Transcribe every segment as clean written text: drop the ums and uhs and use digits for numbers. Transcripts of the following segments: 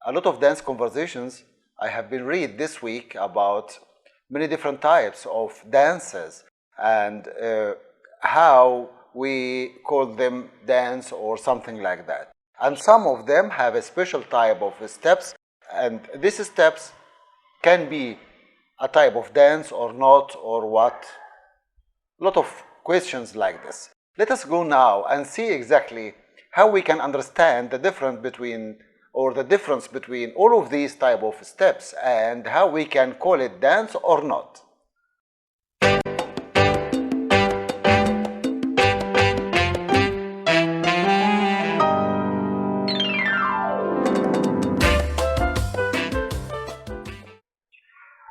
a lot of dance conversations I have been read this week about many different types of dances and how we call them dance or something like that. And some of them have a special type of steps, and these steps can be a type of dance or not, or what. A lot of questions like this. Let us go now and see exactly how we can understand the difference between all of these type of steps and how we can call it dance or not.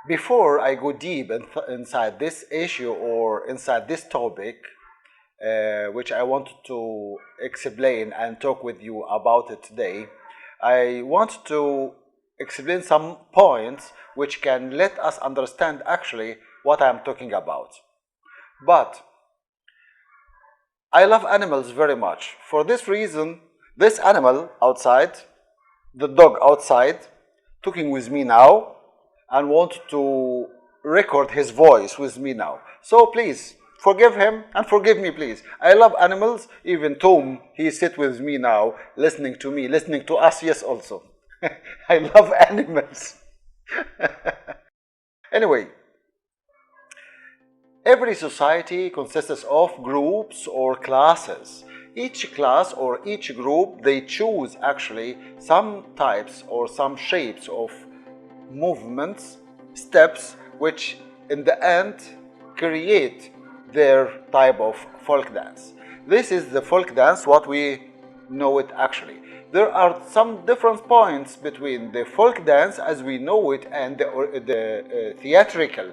Before I go deep inside this issue or inside this topic, which I wanted to explain and talk with you about it today, I want to explain some points which can let us understand actually what I'm talking about. But I love animals very much. For this reason, this animal outside, the dog outside, talking with me now, and want to record his voice with me now. So please, forgive him and forgive me, please. I love animals. Even Tom, he sit with me now, listening to me, listening to us, yes, also. I love animals. Anyway, every society consists of groups or classes. Each class or each group, they choose actually some types or some shapes of movements, steps, which in the end create their type of folk dance. This is the folk dance, what we know it actually. There are some different points between the folk dance as we know it and the theatrical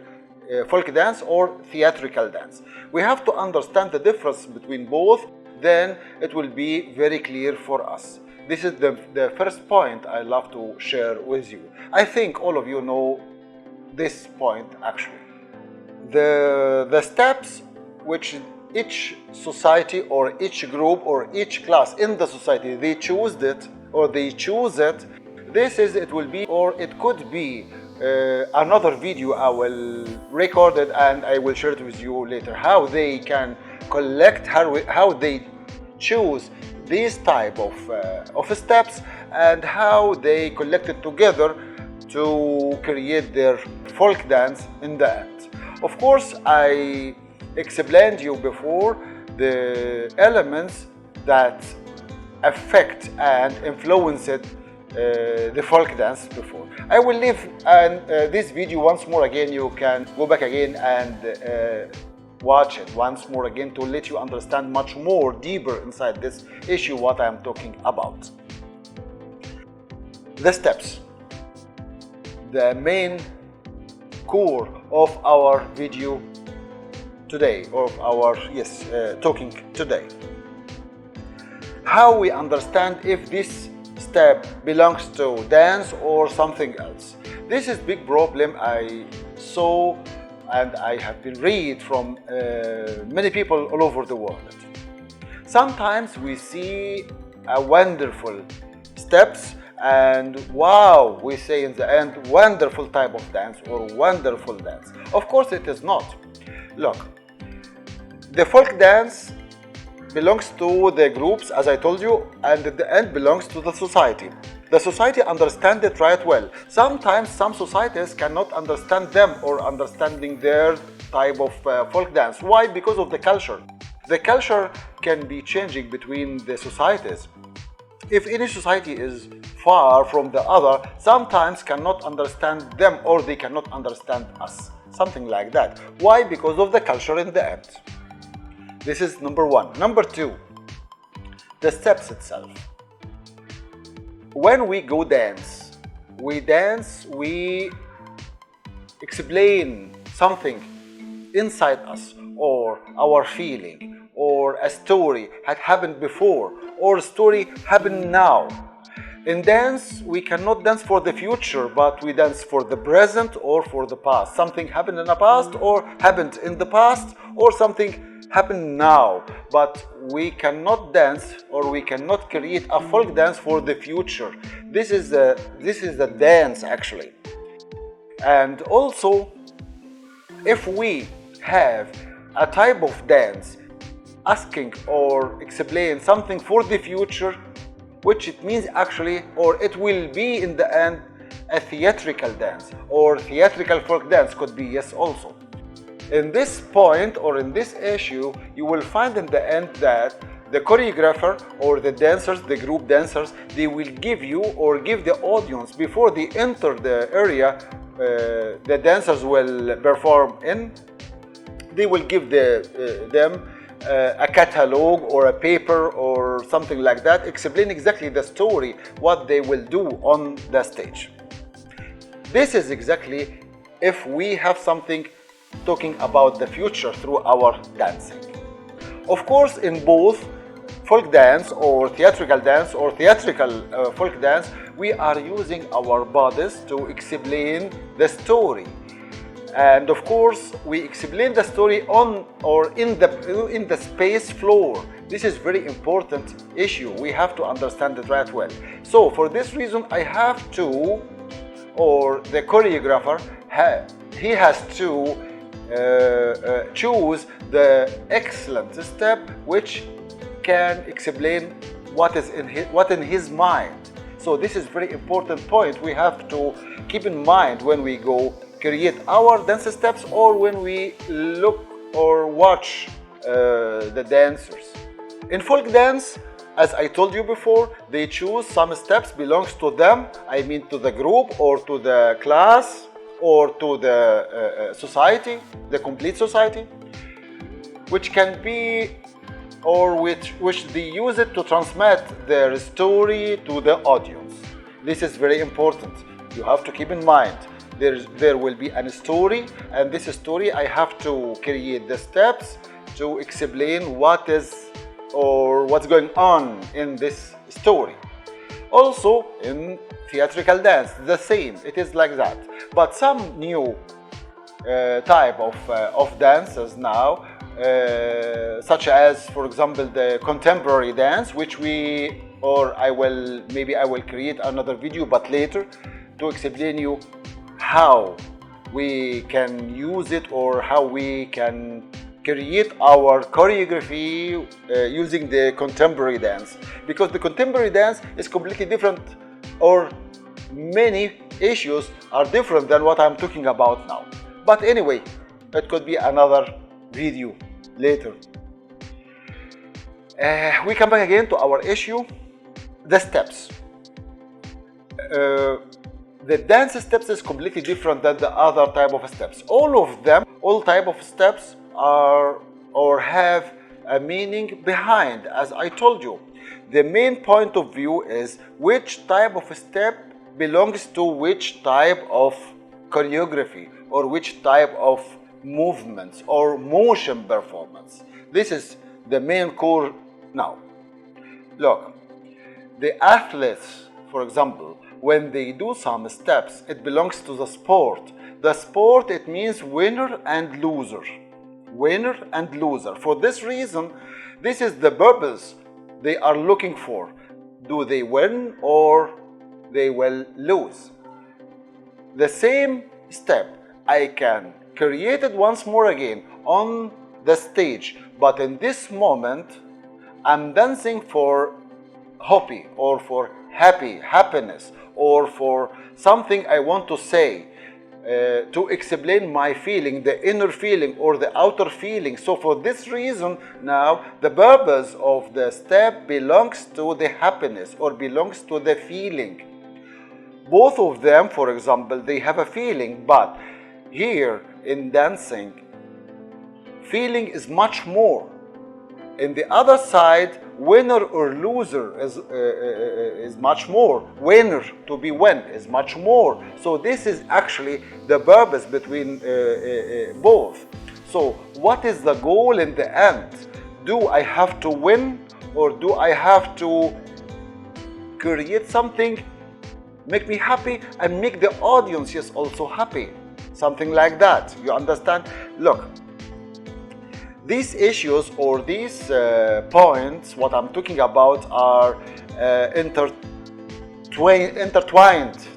folk dance or theatrical dance. We have to understand the difference between both, then it will be very clear for us. This is the first point I love to share with you. I think all of you know this point actually. The steps which each society or each group or each class in the society they choose it or they choose it. It will be or it could be another video I will record it and I will share it with you later. How they can collect, how they choose these type of steps and how they collect it together to create their folk dance in the end. Of course, I explained you before the elements that affect and influence the folk dance before. I will leave this video once more again. You can go back again and watch it once more again to let you understand much more deeper inside this issue what I am talking about. The steps, the main core of our video today, of our talking today. How we understand if this step belongs to dance or something else. This is big problem I saw and I have been read from many people all over the world. Sometimes we see a wonderful steps and wow, we say in the end wonderful type of dance or wonderful dance. Of course it is not. Look, the folk dance belongs to the groups as I told you, and at the end belongs to the society. The society understands it right well. Sometimes some societies cannot understand them or understanding their type of folk dance. Why? Because of the culture. The culture can be changing between the societies. If any society is far from the other, sometimes cannot understand them or they cannot understand us. Something like that. Why? Because of the culture in the end. This is number one. Number two, the steps itself. When we go dance, we explain something inside us or our feeling or a story had happened before or a story happened now. In dance, we cannot dance for the future, but we dance for the present or for the past. Something happened in the past or happened in the past or something happen now, but we cannot dance or we cannot create a folk dance for the future. This is the dance actually. And also, if we have a type of dance asking or explain something for the future, which it means actually, or it will be in the end, a theatrical dance or theatrical folk dance could be, yes, also. In this point or in this issue, you will find in the end that the choreographer or the dancers, the group dancers, they will give you or give the audience before they enter the area the dancers will perform in. They will give them a catalog or a paper or something like that, explain exactly the story, what they will do on the stage. This is exactly if we have something talking about the future through our dancing. Of course, in both folk dance or theatrical folk dance, we are using our bodies to explain the story. And of course, we explain the story on or in the space floor. This is very important issue. We have to understand it right well. So for this reason, I have to, or the choreographer, he has to choose the excellent step which can explain what in his mind. So this is very important point we have to keep in mind when we go create our dance steps or when we look or watch the dancers. In folk dance, as I told you before, they choose some steps belongs to them, I mean to the group or to the class or to the society, the complete society, which can be or which they use it to transmit their story to the audience. This is very important. You have to keep in mind there will be a story, and this story I have to create the steps to explain what is or what's going on in this story. Also in theatrical dance, the same, it is like that. But some new type of dances now, such as, for example, the contemporary dance, which I will create another video, but later, to explain you how we can use it or how we can create our choreography using the contemporary dance, because the contemporary dance is completely different, or many issues are different than what I'm talking about now. But anyway, it could be another video later. We come back again to our issue, the steps. The dance steps is completely different than the other type of steps. All type of steps are or have a meaning behind. As I told you, the main point of view is which type of step belongs to which type of choreography or which type of movements or motion performance. This is the main core now. Look, the athletes, for example, when they do some steps, it belongs to the sport. The sport, it means winner and loser. Winner and loser. For this reason, this is the purpose they are looking for. Do they win or they will lose? The same step I can create it once more again on the stage, but in this moment I'm dancing for happy or for happiness or for something I want to say, to explain my feeling, the inner feeling or the outer feeling. So for this reason, now the purpose of the step belongs to the happiness or belongs to the feeling. Both of them, for example, they have a feeling, but here in dancing, feeling is much more. In the other side, winner or loser is much more. Winner, to be win, is much more. So this is actually the purpose between both. So what is the goal in the end? Do I have to win or do I have to create something, make me happy and make the audience also happy? Something like that. You understand? Look, These issues or these points, what I'm talking about, are intertwined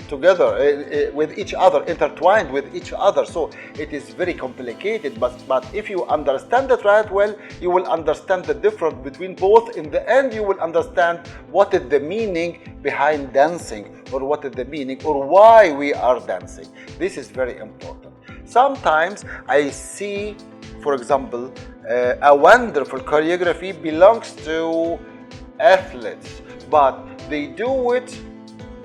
together with each other, intertwined with each other. So it is very complicated, but if you understand it right well, you will understand the difference between both. In the end, you will understand what is the meaning behind dancing, or what is the meaning or why we are dancing. This is very important. Sometimes I see, for example, a wonderful choreography belongs to athletes, but they do it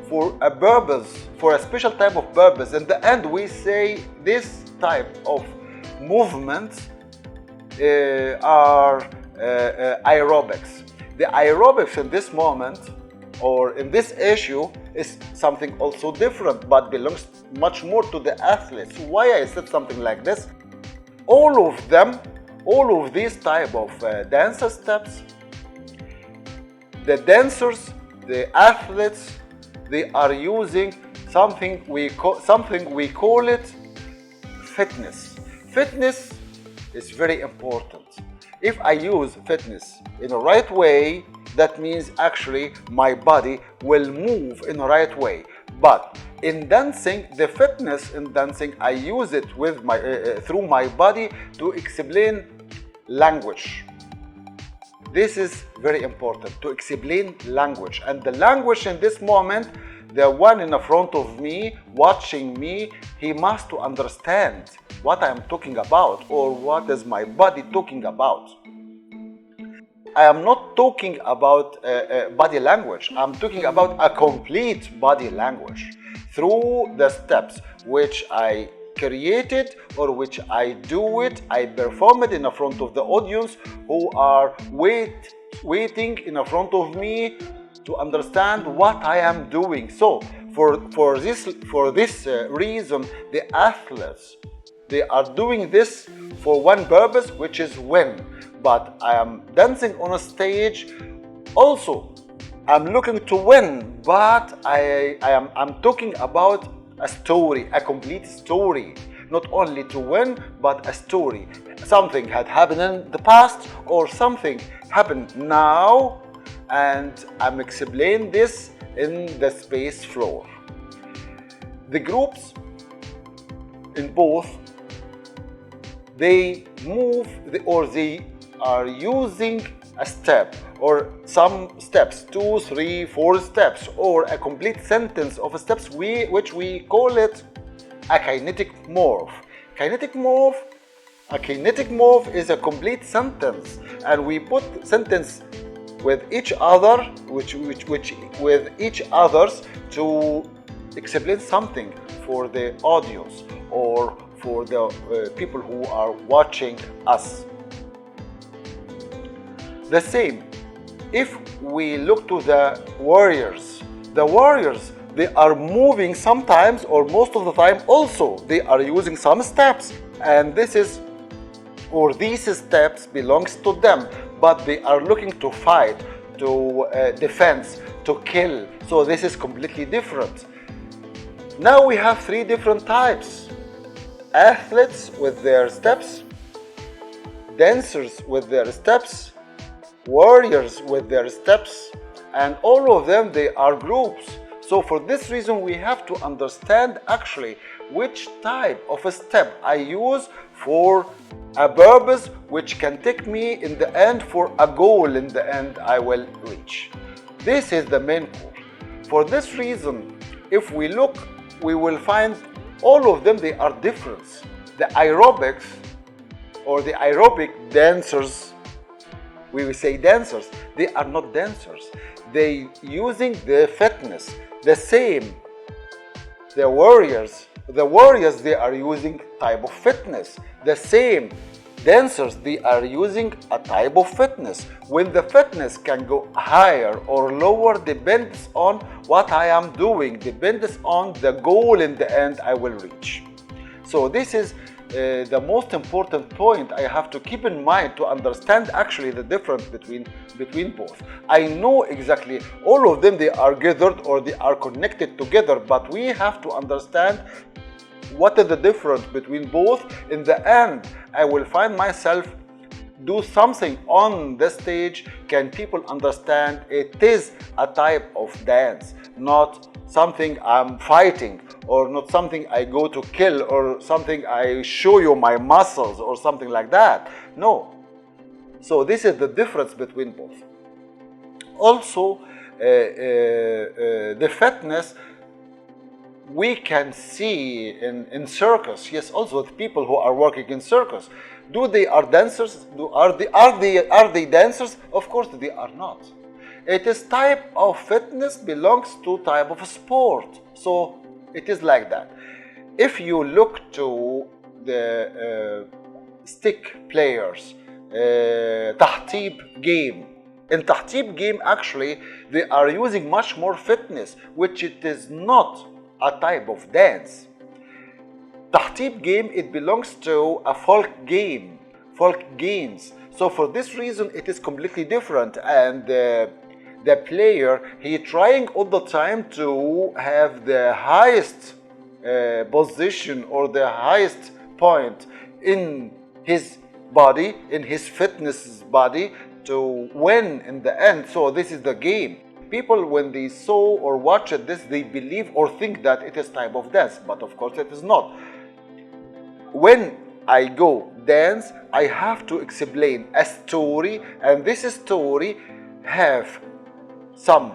for a purpose, for a special type of purpose. In the end, we say this type of movements are aerobics. The aerobics in this moment or in this issue is something also different, but belongs much more to the athletes. Why I said something like this? All of these type of dancer steps, the dancers, the athletes, they are using something we call it fitness. Fitness is very important. If I use fitness in the right way, that means actually my body will move in the right way. But in dancing, the fitness in dancing, I use it with my through my body to explain language. This is very important, to explain language. And the language in this moment, the one in front of me, watching me, he must to understand what I'm talking about or what is my body talking about. I am not talking about body language. I'm talking about a complete body language through the steps which I created or which I do it, I perform it in front of the audience who are waiting in front of me to understand what I am doing. So for this reason, the athletes, they are doing this for one purpose, which is win. But I am dancing on a stage also. I'm looking to win, but I'm talking about a story, a complete story. Not only to win, but a story. Something had happened in the past or something happened now, and I'm explaining this in the space floor. The groups in both, they move or they are using a step or some steps, 2, 3, 4 steps, or a complete sentence of steps which we call it a kinetic morph. A kinetic morph is a complete sentence, and we put sentence with each other, which with each others to explain something for the audience or for the people who are watching us. The same, if we look to the warriors, they are moving sometimes or most of the time also. They are using some steps, and these steps belongs to them, but they are looking to fight, to defense, to kill. So this is completely different. Now we have 3 different types: athletes with their steps, dancers with their steps, warriors with their steps, and all of them, they are groups. So for this reason, we have to understand actually which type of a step I use for a purpose which can take me in the end for a goal in the end I will reach. This is the main core. For this reason, if we look, we will find all of them, they are different. The aerobics or the aerobic dancers, we will say dancers, they are not dancers. They using the fitness. The same, the warriors, they are using type of fitness. The same, dancers, they are using a type of fitness. When the fitness can go higher or lower depends on what I am doing, depends on the goal in the end I will reach. So this is the most important point I have to keep in mind to understand actually the difference between both. I know exactly all of them, they are gathered or they are connected together, but we have to understand what is the difference between both. In the end, I will find myself do something on the stage, can people understand it is a type of dance, not something I'm fighting, or not something I go to kill, or something I show you my muscles or something like that. No. So this is the difference between both. Also, the fitness we can see in circus. Yes, also the people who are working in circus, they are dancers? Are they dancers? Of course they are not. It is type of fitness belongs to type of sport. So it is like that. If you look to the stick players, tahtib game. In tahtib game, actually, they are using much more fitness, which it is not a type of dance. Tahtib game, it belongs to a folk game, folk games. So for this reason, it is completely different. And the player, he trying all the time to have the highest position or the highest point in his body, in his fitness body, to win in the end. So this is the game. People, when they saw or watch this, they believe or think that it is type of dance, but of course it is not. When I go dance, I have to explain a story, and this story have some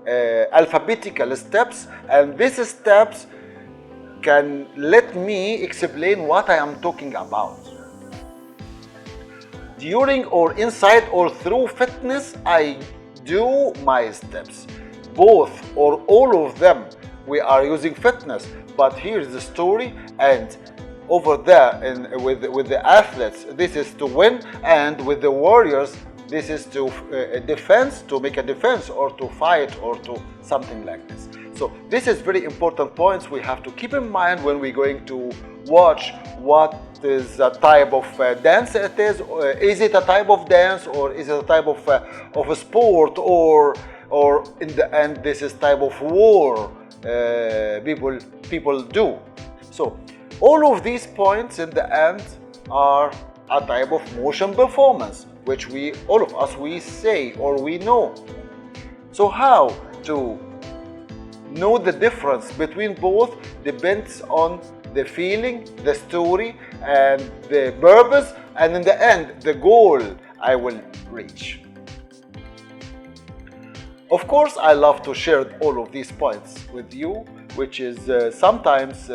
alphabetical steps, and these steps can let me explain what I am talking about. During or inside or through fitness, I do my steps. Both or all of them, we are using fitness. But here's the story, and over there with the athletes, this is to win, and with the warriors, this is to defense, to make a defense, or to fight, or to something like this. So this is very important points we have to keep in mind when we're going to watch what is a type of dance it is. Is it a type of dance, or is it a type of a sport, or in the end this is type of war people do. So all of these points in the end are a type of motion performance, which all of us say or we know. So how to know the difference between both depends on the feeling, the story, and the purpose, and in the end, the goal I will reach. Of course, I love to share all of these points with you, which is sometimes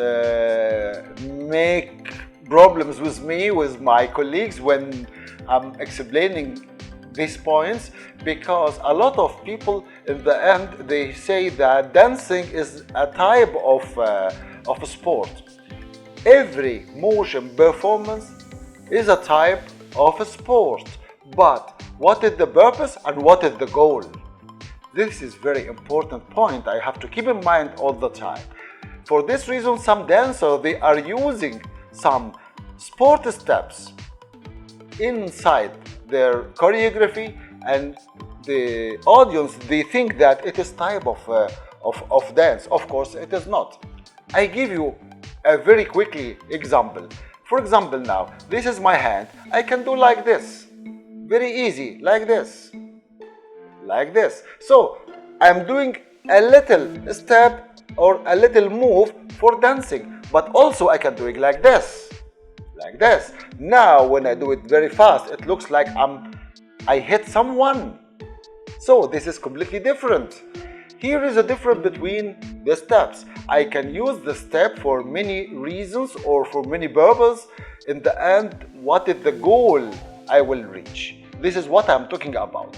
make problems with me, with my colleagues when I'm explaining these points, because a lot of people in the end, they say that dancing is a type of a sport. Every motion performance is a type of a sport, but what is the purpose and what is the goal? This is very important point I have to keep in mind all the time. For this reason, some dancers, they are using some sport steps inside their choreography, and the audience, they think that it is type of dance. Of course, it is not. I give you a very quickly example. For example, now, this is my hand. I can do like this. Very easy, like this. Like this. So, I'm doing a little step or a little move for dancing, but also I can do it like this. Like this. Now, when I do it very fast, it looks like I hit someone. So, this is completely different. Here is a difference between the steps. I can use the step for many reasons or for many purposes. In the end, what is the goal I will reach? This is what I'm talking about.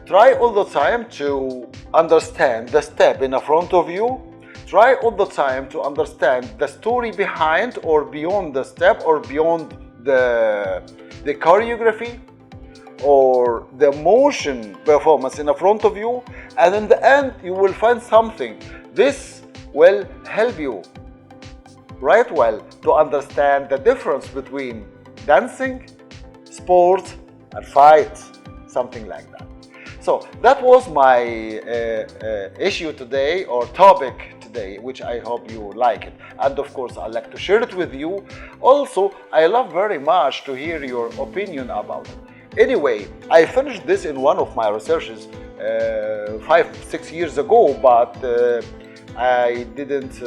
Try all the time to understand the step in front of you. Try all the time to understand the story behind or beyond the step or beyond the choreography or the motion performance in front of you, and in the end you will find something. This will help you right well to understand the difference between dancing, sport, and fight, something like that. So that was my issue today, or topic today, which I hope you like it. And of course, I'd like to share it with you. Also, I love very much to hear your opinion about it. Anyway, I finished this in one of my researches 5-6 years ago, but I didn't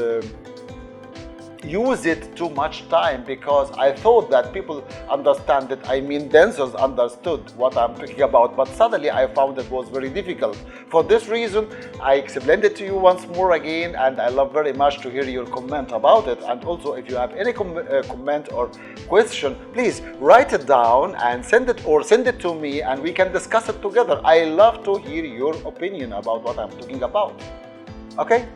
use it too much time because I thought that people understand it. I mean, dancers understood what I'm talking about, but suddenly I found it was very difficult. For this reason, I explained it to you once more again, and I love very much to hear your comment about it. And also, if you have any comment or question, please write it down and send it to me, and we can discuss it together. I love to hear your opinion about what I'm talking about. Okay?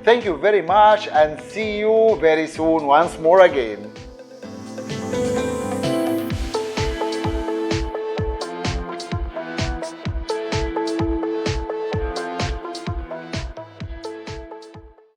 Thank you very much, and see you very soon once more again.